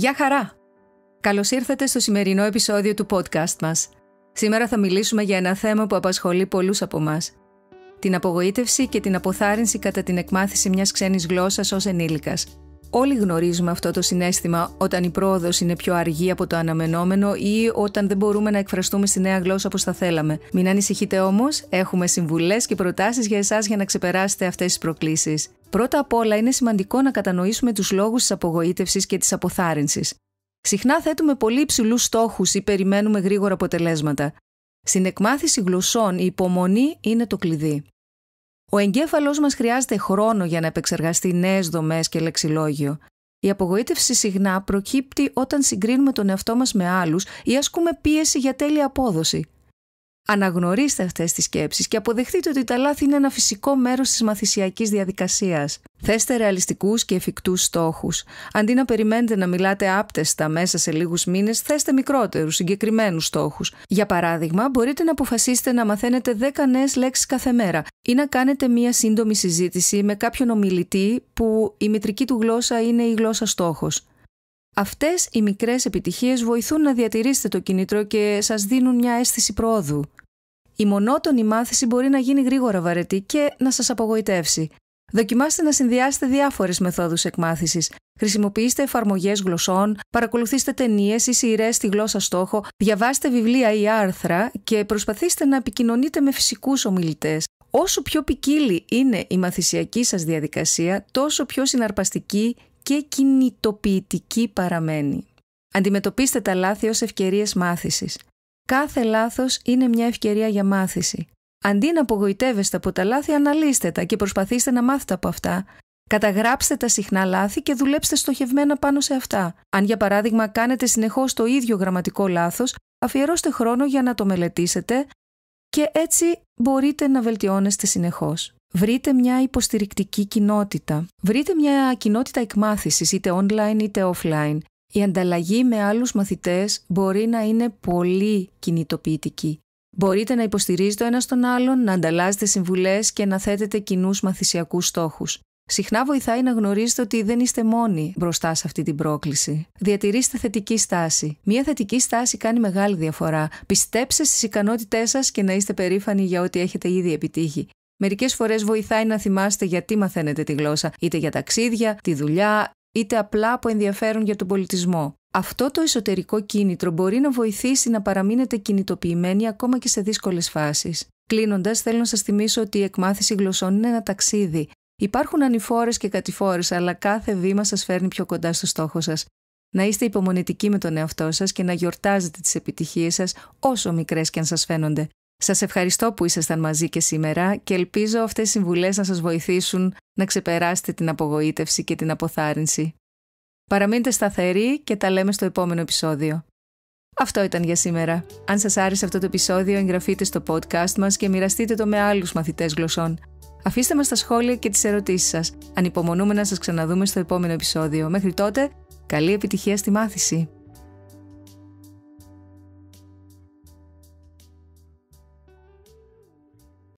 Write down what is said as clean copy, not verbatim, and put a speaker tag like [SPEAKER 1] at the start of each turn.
[SPEAKER 1] Γεια χαρά! Καλώς ήρθατε στο σημερινό επεισόδιο του podcast μας. Σήμερα θα μιλήσουμε για ένα θέμα που απασχολεί πολλούς από εμάς. Την απογοήτευση και την αποθάρρυνση κατά την εκμάθηση μιας ξένης γλώσσας ως ενήλικας. Όλοι γνωρίζουμε αυτό το συναίσθημα όταν η πρόοδος είναι πιο αργή από το αναμενόμενο ή όταν δεν μπορούμε να εκφραστούμε στη νέα γλώσσα όπως θα θέλαμε. Μην ανησυχείτε όμως, έχουμε συμβουλές και προτάσεις για εσάς για να ξεπεράσετε αυτές τις προκλήσεις. Πρώτα απ' όλα, είναι σημαντικό να κατανοήσουμε τους λόγους της απογοήτευσης και της αποθάρρυνσης. Συχνά θέτουμε πολύ υψηλούς στόχους ή περιμένουμε γρήγορα αποτελέσματα. Στην εκμάθηση γλωσσών η υπομονή είναι το κλειδί. Ο εγκέφαλός μας χρειάζεται χρόνο για να επεξεργαστεί νέες δομές και λεξιλόγιο. Η απογοήτευση συχνά προκύπτει όταν συγκρίνουμε τον εαυτό μας με άλλους ή ασκούμε πίεση για τέλεια απόδοση. Αναγνωρίστε αυτές τις σκέψεις και αποδεχτείτε ότι τα λάθη είναι ένα φυσικό μέρος της μαθησιακής διαδικασίας. Θέστε ρεαλιστικούς και εφικτούς στόχους. Αντί να περιμένετε να μιλάτε άπτεστα μέσα σε λίγους μήνες, θέστε μικρότερους, συγκεκριμένους στόχους. Για παράδειγμα, μπορείτε να αποφασίσετε να μαθαίνετε 10 νέες λέξεις κάθε μέρα ή να κάνετε μία σύντομη συζήτηση με κάποιον ομιλητή που η μητρική του γλώσσα είναι η γλώσσα στόχος. Αυτές οι μικρές επιτυχίες βοηθούν να διατηρήσετε το κίνητρο και σας δίνουν μια αίσθηση προόδου. Η μονότονη μάθηση μπορεί να γίνει γρήγορα βαρετή και να σας απογοητεύσει. Δοκιμάστε να συνδυάσετε διάφορες μεθόδους εκμάθησης. Χρησιμοποιήστε εφαρμογές γλωσσών, παρακολουθήστε ταινίες ή σειρές στη γλώσσα στόχο, διαβάστε βιβλία ή άρθρα και προσπαθήστε να επικοινωνείτε με φυσικούς ομιλητές. Όσο πιο ποικίλη είναι η μαθησιακή σας διαδικασία, τόσο πιο συναρπαστική και κινητοποιητική παραμένει. Αντιμετωπίστε τα λάθη ως ευκαιρίες μάθησης. Κάθε λάθος είναι μια ευκαιρία για μάθηση. Αντί να απογοητεύεστε από τα λάθη, αναλύστε τα και προσπαθήστε να μάθετε από αυτά. Καταγράψτε τα συχνά λάθη και δουλέψτε στοχευμένα πάνω σε αυτά. Αν για παράδειγμα κάνετε συνεχώς το ίδιο γραμματικό λάθος, αφιερώστε χρόνο για να το μελετήσετε και έτσι μπορείτε να βελτιώνεστε συνεχώς. Βρείτε μια υποστηρικτική κοινότητα. Βρείτε μια κοινότητα εκμάθησης, είτε online είτε offline. Η ανταλλαγή με άλλους μαθητές μπορεί να είναι πολύ κινητοποιητική. Μπορείτε να υποστηρίζετε ο ένας τον άλλον, να ανταλλάζετε συμβουλές και να θέτετε κοινούς μαθησιακούς στόχους. Συχνά βοηθάει να γνωρίζετε ότι δεν είστε μόνοι μπροστά σε αυτή την πρόκληση. Διατηρήστε θετική στάση. Μια θετική στάση κάνει μεγάλη διαφορά. Πιστέψτε στις ικανότητές σας και να είστε περήφανοι για ό,τι έχετε ήδη επιτύχει. Μερικές φορές βοηθάει να θυμάστε γιατί μαθαίνετε τη γλώσσα, είτε για ταξίδια, τη δουλειά, είτε απλά από ενδιαφέρον για τον πολιτισμό. Αυτό το εσωτερικό κίνητρο μπορεί να βοηθήσει να παραμείνετε κινητοποιημένοι ακόμα και σε δύσκολες φάσεις. Κλείνοντας, θέλω να σας θυμίσω ότι η εκμάθηση γλωσσών είναι ένα ταξίδι. Υπάρχουν ανηφόρες και κατηφόρες, αλλά κάθε βήμα σας φέρνει πιο κοντά στο στόχο σας. Να είστε υπομονετικοί με τον εαυτό σας και να γιορτάζετε τις επιτυχίες σας, όσο μικρές και αν σας φαίνονται. Σας ευχαριστώ που ήσασταν μαζί και σήμερα και ελπίζω αυτές οι συμβουλές να σας βοηθήσουν να ξεπεράσετε την απογοήτευση και την αποθάρρυνση. Παραμείνετε σταθεροί και τα λέμε στο επόμενο επεισόδιο. Αυτό ήταν για σήμερα. Αν σας άρεσε αυτό το επεισόδιο, εγγραφείτε στο podcast μας και μοιραστείτε το με άλλους μαθητές γλωσσών. Αφήστε μας τα σχόλια και τις ερωτήσεις σας. Ανυπομονούμε να σας ξαναδούμε στο επόμενο επεισόδιο. Μέχρι τότε, καλή επιτυχία στη μάθηση!